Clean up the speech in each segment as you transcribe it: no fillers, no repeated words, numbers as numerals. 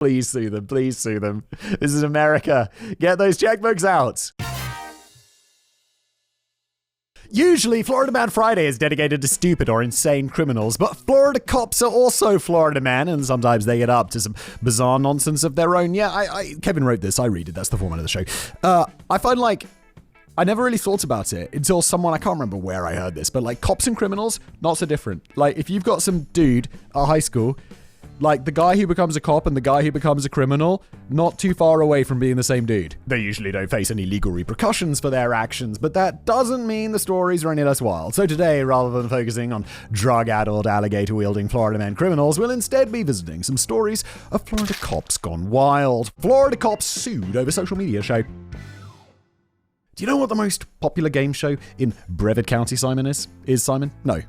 Please sue them. Please sue them. This is America. Get those checkbooks out. Usually, Florida Man Friday is dedicated to stupid or insane criminals, but Florida cops are also Florida man, and sometimes they get up to some bizarre nonsense of their own. Yeah, Kevin wrote this. I read it. That's the format of the show. I find, I never really thought about it until someone, I can't remember where I heard this, but, cops and criminals, not so different. If you've got some dude at high school, the guy who becomes a cop and the guy who becomes a criminal, not too far away from being the same dude. They usually don't face any legal repercussions for their actions, but that doesn't mean the stories are any less wild. So today, rather than focusing on drug-addled, alligator-wielding Florida man criminals, we'll instead be visiting some stories of Florida cops gone wild. Florida cops sued over social media show. Do you know what the most popular game show in Brevard County, Simon, is? Is Simon? No.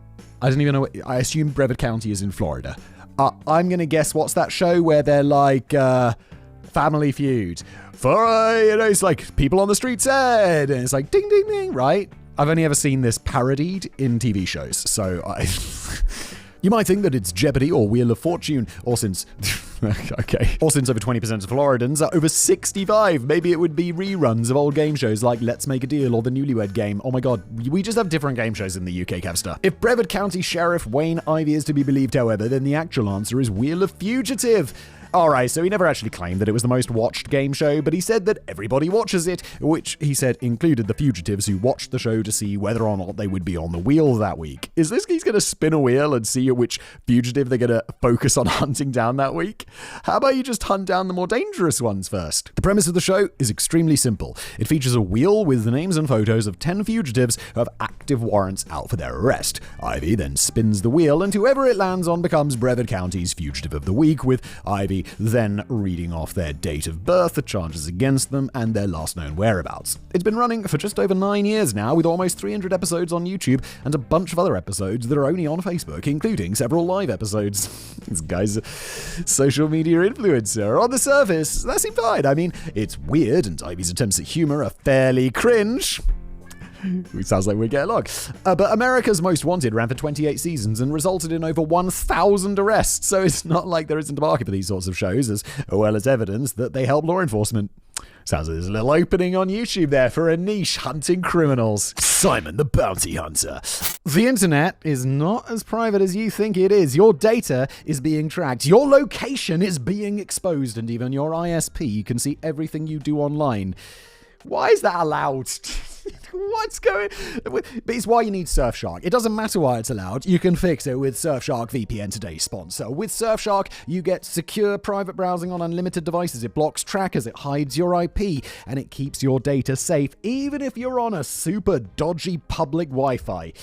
I don't even know. I assume Brevard County is in Florida. I'm going to guess what's that show where they're Family Feud. It's people on the street said, and it's ding, ding, ding, right? I've only ever seen this parodied in TV shows, so You might think that it's Jeopardy or Wheel of Fortune, or since over 20% of Floridans are over 65, maybe it would be reruns of old game shows like Let's Make a Deal or the Newlywed Game. Oh my god, we just have different game shows in the UK, Kevster. If Brevard County Sheriff Wayne Ivey is to be believed, however, then the actual answer is Wheel of Fugitive. Alright, so he never actually claimed that it was the most watched game show, but he said that everybody watches it, which he said included the fugitives who watched the show to see whether or not they would be on the wheel that week. Is this he's going to spin a wheel and see which fugitive they're going to focus on hunting down that week? How about you just hunt down the more dangerous ones first? The premise of the show is extremely simple. It features a wheel with the names and photos of 10 fugitives who have active warrants out for their arrest. Ivy then spins the wheel, and whoever it lands on becomes Brevard County's Fugitive of the Week, with Ivy then reading off their date of birth, the charges against them, and their last known whereabouts. It's been running for just over 9 years now, with almost 300 episodes on YouTube and a bunch of other episodes that are only on Facebook, including several live episodes. This guy's a social media influencer. On the surface, that seemed fine. I mean, it's weird, and Ivy's attempts at humor are fairly cringe. It sounds like we get along. But America's Most Wanted ran for 28 seasons and resulted in over 1,000 arrests, so it's not like there isn't a market for these sorts of shows, as well as evidence that they help law enforcement. Sounds like there's a little opening on YouTube there for a niche hunting criminals. Simon the Bounty Hunter. The internet is not as private as you think it is. Your data is being tracked. Your location is being exposed, and even your ISP can see everything you do online. Why is that allowed? What's going... But it's why you need Surfshark. It doesn't matter why it's allowed. You can fix it with Surfshark VPN, today's sponsor. With Surfshark, you get secure private browsing on unlimited devices. It blocks trackers, it hides your IP, and it keeps your data safe, even if you're on a super dodgy public Wi-Fi.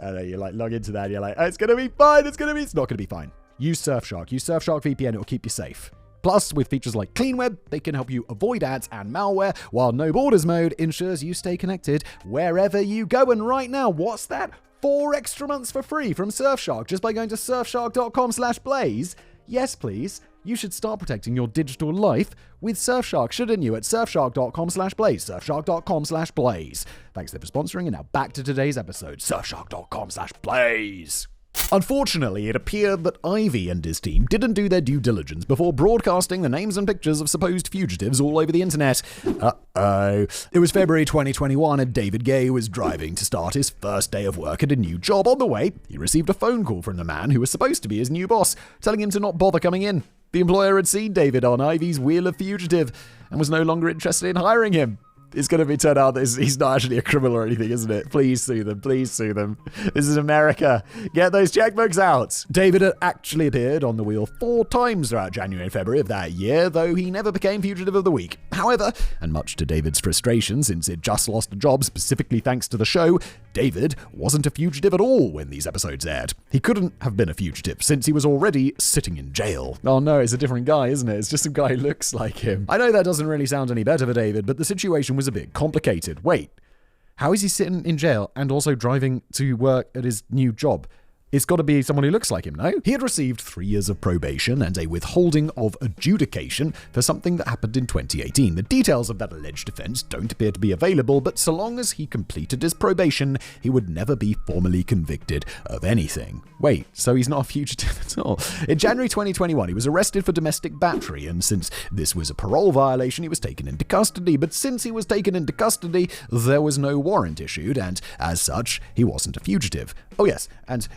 I know, you log into that, and you're like, oh, it's going to be fine, it's not going to be fine. Use Surfshark. Use Surfshark VPN, it will keep you safe. Plus, with features like Clean Web, they can help you avoid ads and malware, while No Borders mode ensures you stay connected wherever you go. And right now, what's that? 4 extra months for free from Surfshark just by going to surfshark.com/blaze. Yes, please. You should start protecting your digital life with Surfshark, shouldn't you? At surfshark.com/blaze. Surfshark.com/blaze. Thanks for sponsoring, and now back to today's episode. Surfshark.com/blaze. Unfortunately, it appeared that Ivy and his team didn't do their due diligence before broadcasting the names and pictures of supposed fugitives all over the internet. Uh-oh. It was February 2021, and David Gay was driving to start his first day of work at a new job. On the way, he received a phone call from the man who was supposed to be his new boss, telling him to not bother coming in. The employer had seen David on Ivy's Wheel of Fugitive and was no longer interested in hiring him. It's going to be turned out that he's not actually a criminal or anything, isn't it? Please sue them. Please sue them. This is America. Get those checkbooks out. David had actually appeared on the wheel 4 times throughout January and February of that year, though he never became Fugitive of the Week. However, and much to David's frustration since it just lost a job specifically thanks to the show, David wasn't a fugitive at all when these episodes aired. He couldn't have been a fugitive since he was already sitting in jail. Oh no, it's a different guy, isn't it? It's just some guy who looks like him. I know that doesn't really sound any better for David, but the situation was a bit complicated. Wait, how is he sitting in jail and also driving to work at his new job? It's got to be someone who looks like him, no? He had received 3 years of probation and a withholding of adjudication for something that happened in 2018. The details of that alleged offense don't appear to be available, but so long as he completed his probation, he would never be formally convicted of anything. Wait, so he's not a fugitive at all? In January 2021, he was arrested for domestic battery, and since this was a parole violation, he was taken into custody. But since he was taken into custody, there was no warrant issued, and as such, he wasn't a fugitive. Oh yes, and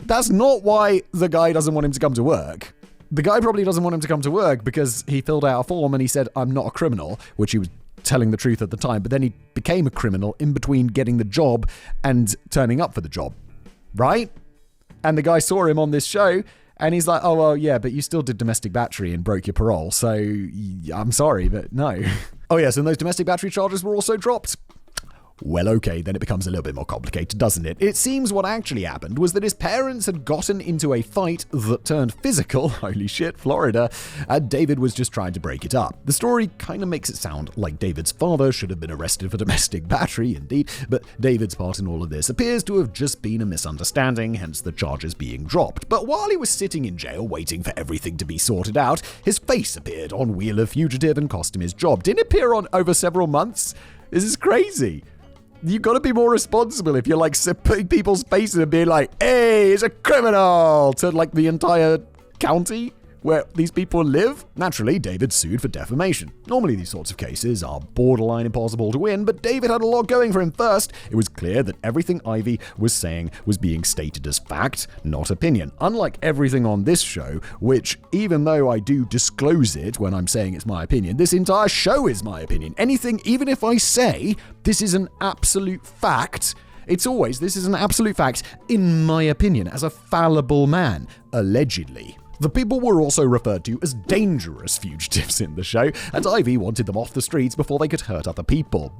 that's not why the guy doesn't want him to come to work. The guy probably doesn't want him to come to work because he filled out a form and he said, I'm not a criminal, which he was telling the truth at the time, but then he became a criminal in between getting the job and turning up for the job, right? And the guy saw him on this show and he's like, oh, well, yeah, but you still did domestic battery and broke your parole, so I'm sorry, but no. Oh yes, and those domestic battery charges were also dropped. Well, okay, then it becomes a little bit more complicated, doesn't it? It seems what actually happened was that his parents had gotten into a fight that turned physical, holy shit, Florida, and David was just trying to break it up. The story kind of makes it sound like David's father should have been arrested for domestic battery, indeed, but David's part in all of this appears to have just been a misunderstanding, hence the charges being dropped. But while he was sitting in jail waiting for everything to be sorted out, his face appeared on Wheel of Fugitive and cost him his job. Didn't appear on over several months. This is crazy. You've got to be more responsible if you're like putting people's faces and being like, hey, he's a criminal, to like the entire county where these people live. Naturally, David sued for defamation. Normally these sorts of cases are borderline impossible to win, but David had a lot going for him. First, it was clear that everything Ivy was saying was being stated as fact, not opinion. Unlike everything on this show, which, even though I do disclose it when I'm saying it's my opinion, this entire show is my opinion. Anything, even if I say this is an absolute fact, it's always, this is an absolute fact, in my opinion, as a fallible man, allegedly. The people were also referred to as dangerous fugitives in the show, and Ivy wanted them off the streets before they could hurt other people.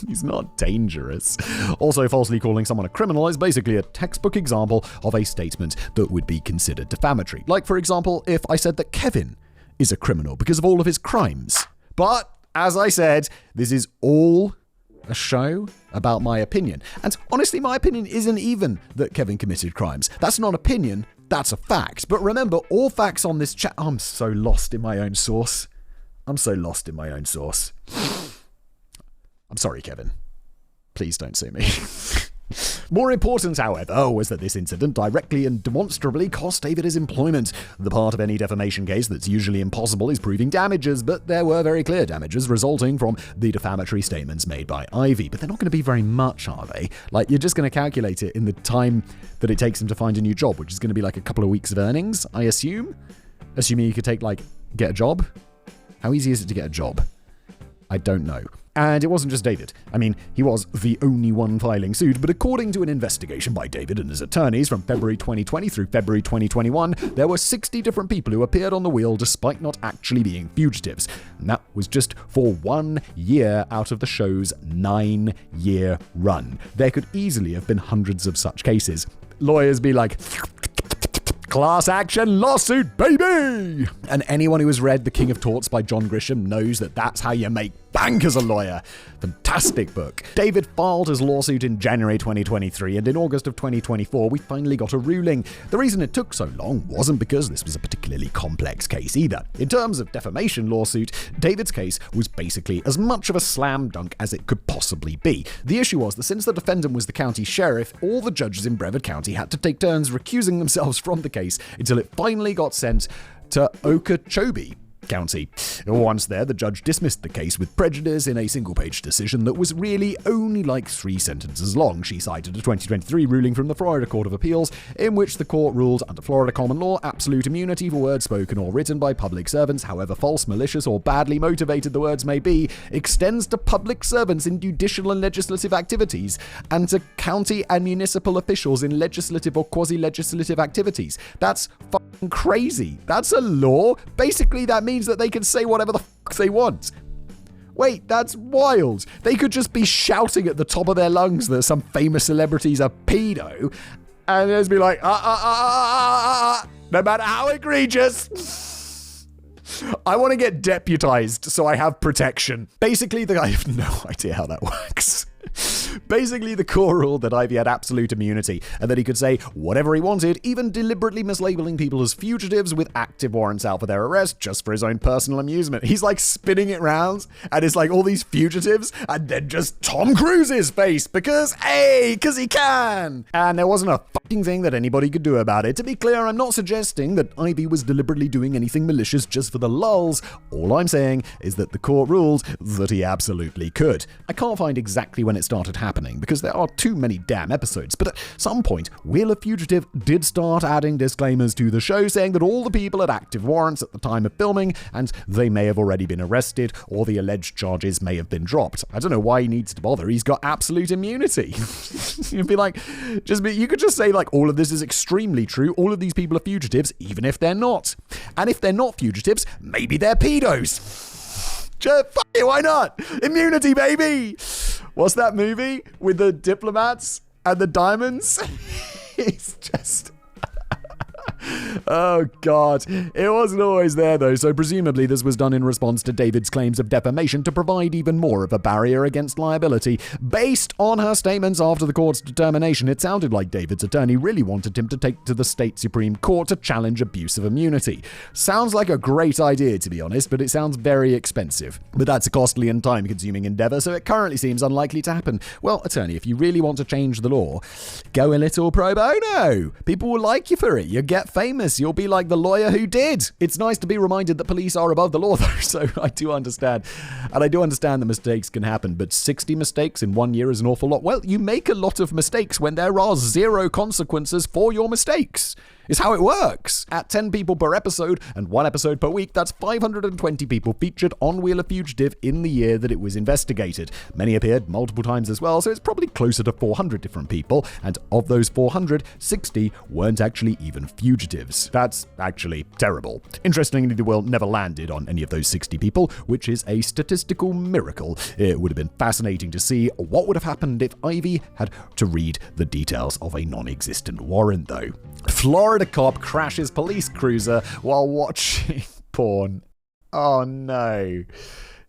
He's not dangerous. Also, falsely calling someone a criminal is basically a textbook example of a statement that would be considered defamatory. Like, for example, if I said that Kevin is a criminal because of all of his crimes. But, as I said, this is all a show about my opinion. And honestly, my opinion isn't even that Kevin committed crimes. That's not opinion. That's a fact. But remember, all facts on this chat... I'm so lost in my own source. I'm sorry, Kevin. Please don't sue me. More important, however, was that this incident directly and demonstrably cost David his employment. The part of any defamation case that's usually impossible is proving damages, but there were very clear damages resulting from the defamatory statements made by Ivy. But they're not going to be very much, are they? Like, you're just going to calculate it in the time that it takes him to find a new job, which is going to be like a couple of weeks of earnings, I assume? Assuming you could get a job? How easy is it to get a job? I don't know. And it wasn't just David. I mean, he was the only one filing suit, but according to an investigation by David and his attorneys from February 2020 through February 2021, there were 60 different people who appeared on the wheel despite not actually being fugitives. And that was just for 1 year out of the show's 9-year run. There could easily have been hundreds of such cases. Lawyers be like... class action lawsuit, baby! And anyone who has read The King of Torts by John Grisham knows that that's how you make bank as a lawyer. Fantastic book. David filed his lawsuit in January 2023, and in August of 2024, we finally got a ruling. The reason it took so long wasn't because this was a particularly complex case either. In terms of defamation lawsuit, David's case was basically as much of a slam dunk as it could possibly be. The issue was that since the defendant was the county sheriff, all the judges in Brevard County had to take turns recusing themselves from the case until it finally got sent to Okeechobee County. Once there, the judge dismissed the case with prejudice in a single-page decision that was really only like 3 sentences long. She cited a 2023 ruling from the Florida Court of Appeals in which the court ruled under Florida common law absolute immunity for words spoken or written by public servants, however false, malicious, or badly motivated the words may be, extends to public servants in judicial and legislative activities and to county and municipal officials in legislative or quasi-legislative activities. That's fucking crazy. That's a law. Basically, that means that they can say whatever the fuck they want. Wait, that's wild. They could just be shouting at the top of their lungs that some famous celebrity's a pedo, and just be like, no matter how egregious. I want to get deputized so I have protection. Basically, I have no idea how that works. Basically, the court ruled that Ivy had absolute immunity and that he could say whatever he wanted, even deliberately mislabeling people as fugitives with active warrants out for their arrest just for his own personal amusement. He's like spinning it round and it's like all these fugitives and then just Tom Cruise's face because he can. And there wasn't a fucking thing that anybody could do about it. To be clear, I'm not suggesting that Ivy was deliberately doing anything malicious just for the lulz. All I'm saying is that the court ruled that he absolutely could. I can't find exactly when it started happening because there are too many damn episodes, but at some point, Wheel of Fugitive did start adding disclaimers to the show saying that all the people had active warrants at the time of filming and they may have already been arrested or the alleged charges may have been dropped. I don't know why he needs to bother. He's got absolute immunity. You'd be like, you could just say like, all of this is extremely true. All of these people are fugitives, even if they're not. And if they're not fugitives, maybe they're pedos. Fuck it, why not? Immunity, baby. What's that movie with the diplomats and the diamonds? It's just... Oh, God. It wasn't always there, though, so presumably this was done in response to David's claims of defamation to provide even more of a barrier against liability. Based on her statements after the court's determination, it sounded like David's attorney really wanted him to take to the state Supreme Court to challenge abuse of immunity. Sounds like a great idea, to be honest, but it sounds very expensive. But that's a costly and time-consuming endeavor, so it currently seems unlikely to happen. Well, attorney, if you really want to change the law, go a little pro bono. People will like you for it. You get famous. You'll be like the lawyer who did. It's nice to be reminded that police are above the law, though, so I do understand. And I do understand that mistakes can happen, but 60 mistakes in 1 year is an awful lot. Well, you make a lot of mistakes when there are zero consequences for your mistakes. It's how it works. At 10 people per episode and 1 episode per week, that's 520 people featured on Wheel of Fugitive in the year that it was investigated. Many appeared multiple times as well, so it's probably closer to 400 different people, and of those 400, 60 weren't actually even fugitives. That's actually terrible. Interestingly, the Will never landed on any of those 60 people, which is a statistical miracle. It would have been fascinating to see what would have happened if Ivy had to read the details of a non-existent warrant, though. Florida cop crashes police cruiser while watching porn. Oh no.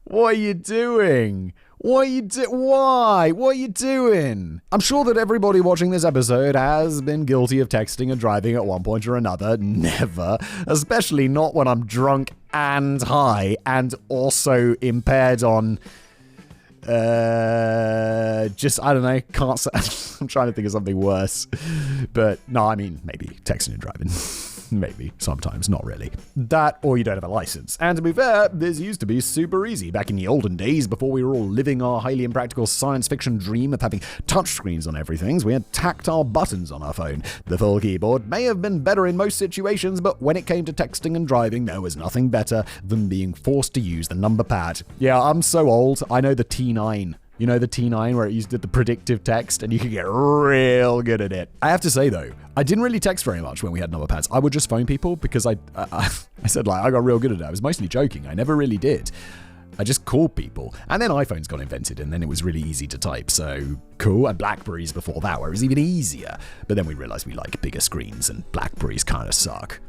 What are you doing? Why? What are you doing? I'm sure that everybody watching this episode has been guilty of texting and driving at one point or another. Never. Especially not when I'm drunk and high and also impaired on... I don't know, can't say. I'm trying to think of something worse. But no, I mean, maybe texting and driving. Maybe, sometimes, not really. That, or you don't have a license. And to be fair, this used to be super easy. Back in the olden days, before we were all living our highly impractical science fiction dream of having touchscreens on everything, we had tactile buttons on our phone. The full keyboard may have been better in most situations, but when it came to texting and driving, there was nothing better than being forced to use the number pad. Yeah, I'm so old, I know the T9. You know the T9 where it used the predictive text and you could get real good at it. I have to say though, I didn't really text very much when we had number pads. I would just phone people because I said like I got real good at it. I was mostly joking. I never really did. I just called people. And then iPhones got invented and then it was really easy to type. So cool. And Blackberries before that where it was even easier. But then we realized we like bigger screens and Blackberries kind of suck.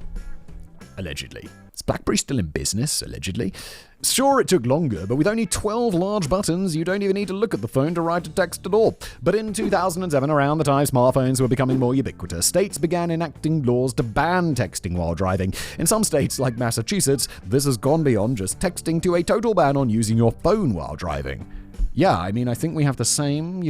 Allegedly. Is BlackBerry still in business, allegedly? Sure, it took longer, but with only 12 large buttons, you don't even need to look at the phone to write a text at all. But in 2007, around the time smartphones were becoming more ubiquitous, states began enacting laws to ban texting while driving. In some states, like Massachusetts, this has gone beyond just texting to a total ban on using your phone while driving. Yeah, I mean, I think we have the same.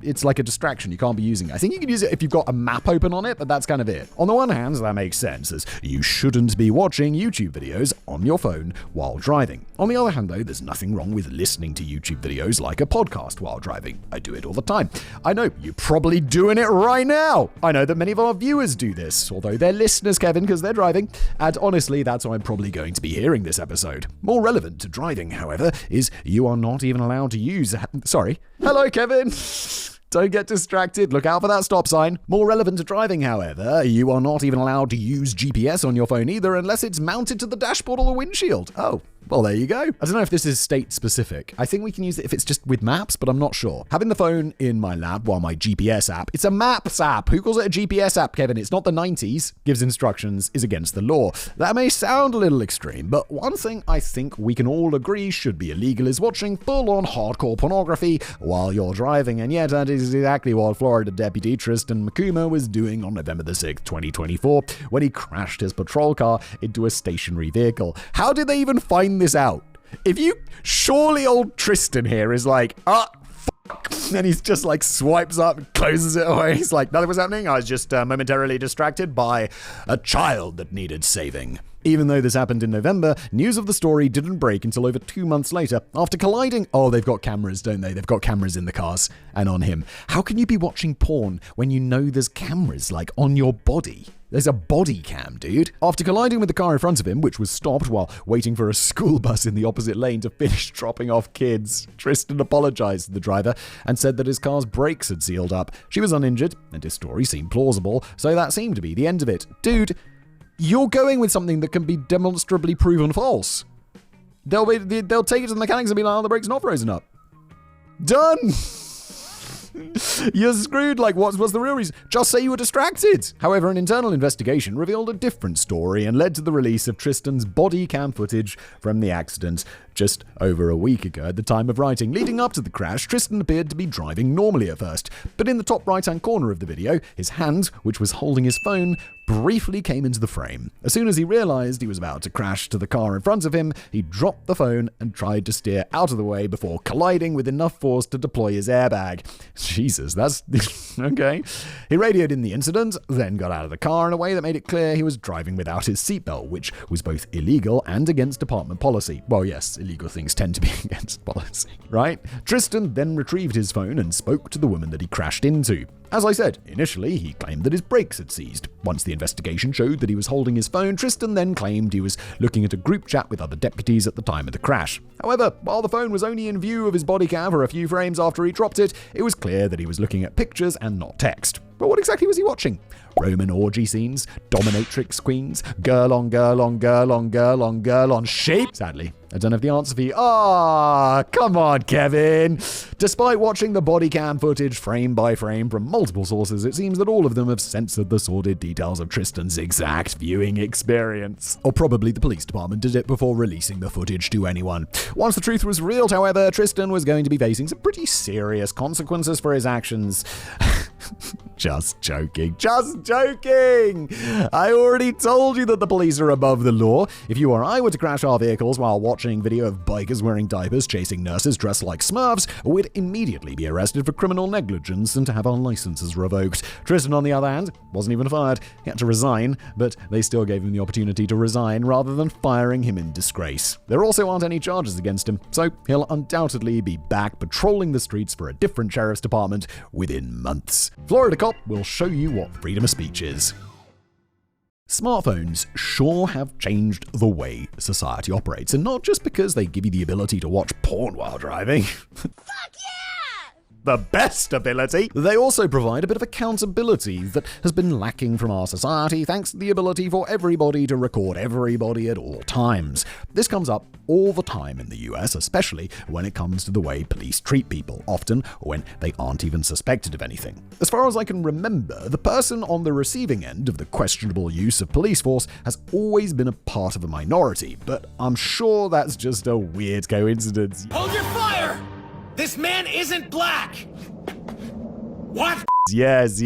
It's like a distraction. You can't be using it. I think you can use it if you've got a map open on it, but that's kind of it. On the one hand, that makes sense, as you shouldn't be watching YouTube videos on your phone while driving. On the other hand, though, there's nothing wrong with listening to YouTube videos like a podcast while driving. I do it all the time. I know, you're probably doing it right now. I know that many of our viewers do this, although they're listeners, Kevin, because they're driving. And honestly, that's why I'm probably going to be hearing this episode. More relevant to driving, however, is you are not even allowed to use... Sorry. Hello, Kevin. Don't get distracted. Look out for that stop sign. More relevant to driving, however, you are not even allowed to use GPS on your phone either unless it's mounted to the dashboard or the windshield. Oh, Well, there you go. I don't know if this is state specific. I think we can use it if it's just with maps, but I'm not sure. Having the phone in my lap while my GPS app, it's a maps app. Who calls it a GPS app, Kevin? It's not the 90s. Gives instructions is against the law. That may sound a little extreme, but one thing I think we can all agree should be illegal is watching full-on hardcore pornography while you're driving. And yet that is exactly what Florida Deputy Tristan McCuma was doing on November the 6th, 2024, when he crashed his patrol car into a stationary vehicle. How did they even find this out? Surely old Tristan here is like, fuck, and he's just like swipes up and closes it away. He's like, nothing was happening. I was just momentarily distracted by a child that needed saving. Even though this happened in November, news of the story didn't break until over 2 months later after colliding. Oh, they've got cameras, don't they? They've got cameras in the cars and on him. How can you be watching porn when you know there's cameras like on your body? There's a body cam, dude. After colliding with the car in front of him, which was stopped while waiting for a school bus in the opposite lane to finish dropping off kids, Tristan apologized to the driver and said that his car's brakes had sealed up. She was uninjured, and his story seemed plausible, so that seemed to be the end of it. Dude, you're going with something that can be demonstrably proven false. They'll take it to the mechanics and be like, oh, the brake's not frozen up. Done! You're screwed. Like, what's the real reason? Just say you were distracted. However, an internal investigation revealed a different story and led to the release of Tristan's body cam footage from the accident just over a week ago at the time of writing. Leading up to the crash, Tristan appeared to be driving normally at first, but in the top right-hand corner of the video, his hand, which was holding his phone, briefly came into the frame. As soon as he realized he was about to crash to the car in front of him, he dropped the phone and tried to steer out of the way before colliding with enough force to deploy his airbag. Jesus, that's okay. He radioed in the incident, then got out of the car in a way that made it clear he was driving without his seatbelt, which was both illegal and against department policy. Well, yes, illegal things tend to be against policy, right? Tristan then retrieved his phone and spoke to the woman that he crashed into. As I said, initially he claimed that his brakes had seized. Once the investigation showed that he was holding his phone, Tristan then claimed he was looking at a group chat with other deputies at the time of the crash. However, while the phone was only in view of his body cam for a few frames after he dropped it, it was clear that he was looking at pictures and not text. But what exactly was he watching? Roman orgy scenes, dominatrix queens, girl on girl on girl on girl on girl on sheep? Sadly, I don't have the answer for you. Come on, Kevin. Despite watching the body cam footage frame by frame from multiple sources, it seems that all of them have censored the sordid details of Tristan's exact viewing experience. Or probably the police department did it before releasing the footage to anyone. Once the truth was revealed, however, Tristan was going to be facing some pretty serious consequences for his actions. Just joking. I already told you that the police are above the law. If you or I were to crash our vehicles while watching video of bikers wearing diapers chasing nurses dressed like Smurfs, we'd immediately be arrested for criminal negligence and to have our licenses revoked. Tristan, on the other hand, wasn't even fired. He had to resign, but they still gave him the opportunity to resign rather than firing him in disgrace. There also aren't any charges against him, so he'll undoubtedly be back patrolling the streets for a different sheriff's department within months. Florida cop will show you what freedom of speech is. Smartphones sure have changed the way society operates, and not just because they give you the ability to watch porn while driving. Fuck yeah! The best ability. They also provide a bit of accountability that has been lacking from our society thanks to the ability for everybody to record everybody at all times. This comes up all the time in the US, especially when it comes to the way police treat people, often when they aren't even suspected of anything. As far as I can remember, the person on the receiving end of the questionable use of police force has always been a part of a minority, but I'm sure that's just a weird coincidence. Hold your fire! This man isn't black! What? Yes.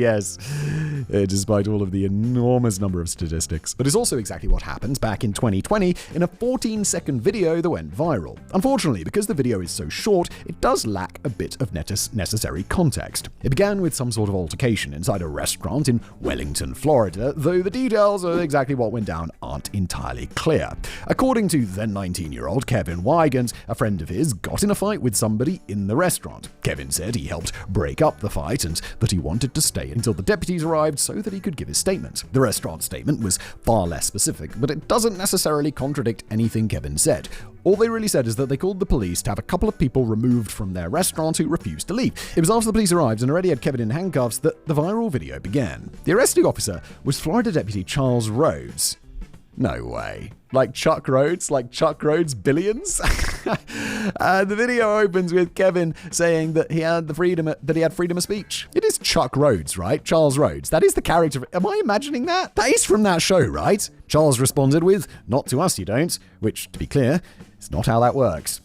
Despite all of the enormous number of statistics. But it's also exactly what happened back in 2020 in a 14-second video that went viral. Unfortunately, because the video is so short, it does lack a bit of necessary context. It began with some sort of altercation inside a restaurant in Wellington, Florida, though the details of exactly what went down aren't entirely clear. According to then 19-year-old Kevin Wygant, a friend of his got in a fight with somebody in the restaurant. Kevin said he helped break up the fight and that he wanted to stay until the deputies arrived so that he could give his statement. The restaurant statement was far less specific, but it doesn't necessarily contradict anything Kevin said. All they really said is that they called the police to have a couple of people removed from their restaurant who refused to leave. It was after the police arrived and already had Kevin in handcuffs that the viral video began. The arresting officer was Florida Deputy Charles Rhodes. No way. Like Chuck Rhodes billions. The video opens with Kevin saying that he had freedom of speech. It is Chuck Rhodes, right? Charles Rhodes. That is the character. Am I imagining that? That is from that show, right? Charles responded with, "Not to us, you don't," which, to be clear, is not how that works.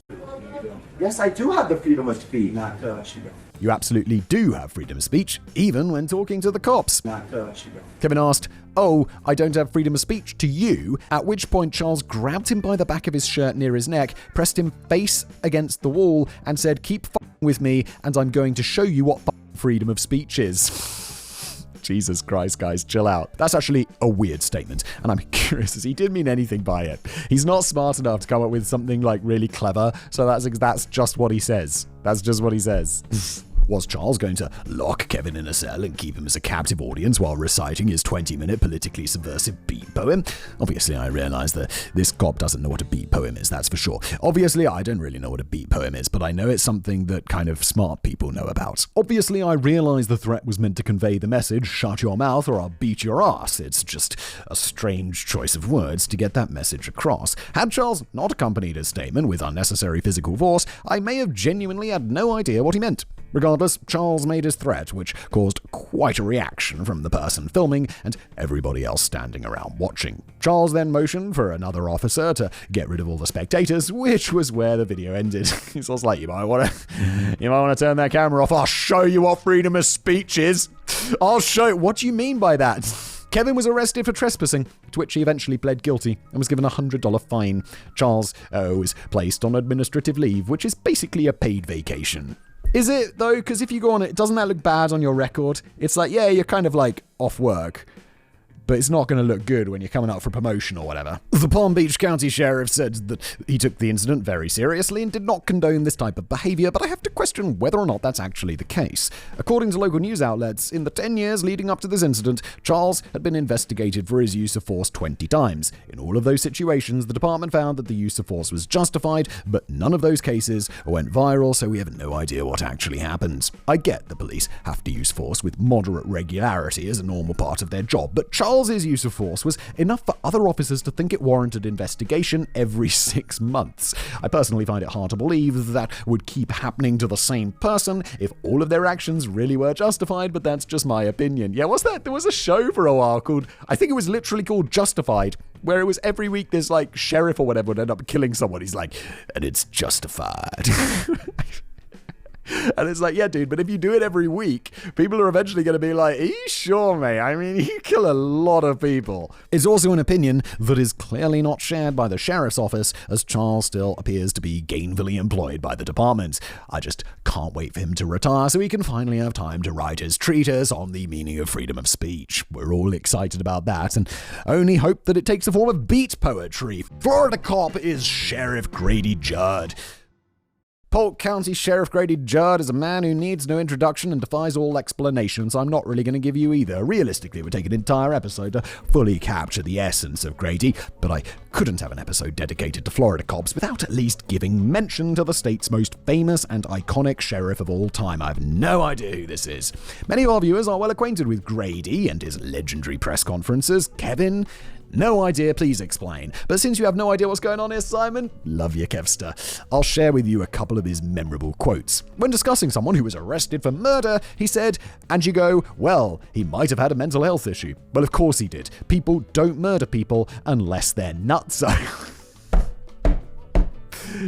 Yes, I do have the freedom of speech. Not to us, you don't. You absolutely do have freedom of speech, even when talking to the cops. Not to us, you don't. Kevin asked, "Oh, I don't have freedom of speech to you," at which point Charles grabbed him by the back of his shirt near his neck, pressed him face against the wall, and said, "Keep f***ing with me, and I'm going to show you what freedom of speech is." Jesus Christ, guys, chill out. That's actually a weird statement, and I'm curious as he did mean anything by it. He's not smart enough to come up with something like really clever, so that's just what he says. That's just what he says. Was Charles going to lock Kevin in a cell and keep him as a captive audience while reciting his 20-minute politically subversive beat poem? Obviously, I realize that this cop doesn't know what a beat poem is, that's for sure. Obviously, I don't really know what a beat poem is, but I know it's something that kind of smart people know about. Obviously, I realize the threat was meant to convey the message, "Shut your mouth or I'll beat your ass." It's just a strange choice of words to get that message across. Had Charles not accompanied his statement with unnecessary physical force, I may have genuinely had no idea what he meant. Regardless, Charles made his threat, which caused quite a reaction from the person filming and everybody else standing around watching. Charles then motioned for another officer to get rid of all the spectators, which was where the video ended. He's also like, you might want to turn that camera off. I'll show you what freedom of speech is. What do you mean by that? Kevin was arrested for trespassing, to which he eventually pled guilty and was given a $100 fine. Charles was placed on administrative leave, which is basically a paid vacation. Is it, though? Because if you go on it, doesn't that look bad on your record? It's like, yeah, you're kind of like off work, but it's not going to look good when you're coming up for promotion or whatever. The Palm Beach County Sheriff said that he took the incident very seriously and did not condone this type of behavior, but I have to question whether or not that's actually the case. According to local news outlets, in the 10 years leading up to this incident, Charles had been investigated for his use of force 20 times. In all of those situations, the department found that the use of force was justified, but none of those cases went viral, so we have no idea what actually happened. I get the police have to use force with moderate regularity as a normal part of their job, but Charles's use of force was enough for other officers to think it warranted investigation every 6 months. I personally find it hard to believe that would keep happening to the same person if all of their actions really were justified, but that's just my opinion. Yeah, what's that? There was a show for a while called, I think it was literally called Justified, where it was every week this like sheriff or whatever would end up killing someone. He's like, and it's justified. And it's like, yeah, dude, but if you do it every week, people are eventually going to be like, are you sure, mate? I mean, you kill a lot of people. It's also an opinion that is clearly not shared by the sheriff's office, as Charles still appears to be gainfully employed by the department. I just can't wait for him to retire so he can finally have time to write his treatise on the meaning of freedom of speech. We're all excited about that and only hope that it takes the form of beat poetry. Florida cop is Sheriff Grady Judd. Polk County Sheriff Grady Judd is a man who needs no introduction and defies all explanation, so I'm not really going to give you either. Realistically, it would take an entire episode to fully capture the essence of Grady, but I couldn't have an episode dedicated to Florida cops without at least giving mention to the state's most famous and iconic sheriff of all time. I have no idea who this is. Many of our viewers are well acquainted with Grady and his legendary press conferences. Kevin? No idea, please explain. But since you have no idea what's going on here, Simon, love you, Kevster. I'll share with you a couple of his memorable quotes. When discussing someone who was arrested for murder, he said, and you go, well, he might have had a mental health issue. Well, of course he did. People don't murder people unless they're nutso.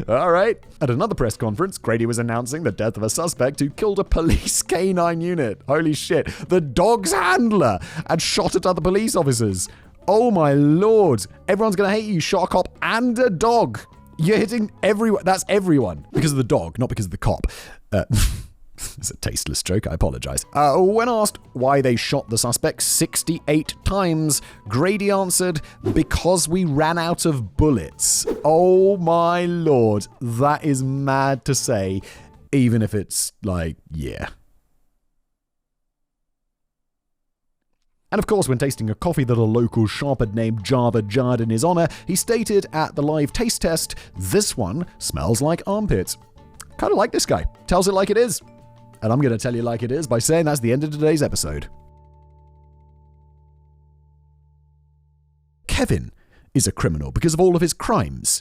All right. At another press conference, Grady was announcing the death of a suspect who killed a police canine unit. Holy shit. The dog's handler and shot at other police officers. Oh my lord. Everyone's going to hate you. Shot a cop and a dog. You're hitting everyone. That's everyone. Because of the dog, not because of the cop. It's a tasteless joke. I apologize. When asked why they shot the suspect 68 times, Grady answered, because we ran out of bullets. Oh my lord. That is mad to say, even if it's like, yeah. And of course, when tasting a coffee that a local shop had named Java Judd in his honor, he stated at the live taste test, this one smells like armpits. Kind of like this guy. Tells it like it is. And I'm going to tell you like it is by saying that's the end of today's episode. Kevin is a criminal because of all of his crimes.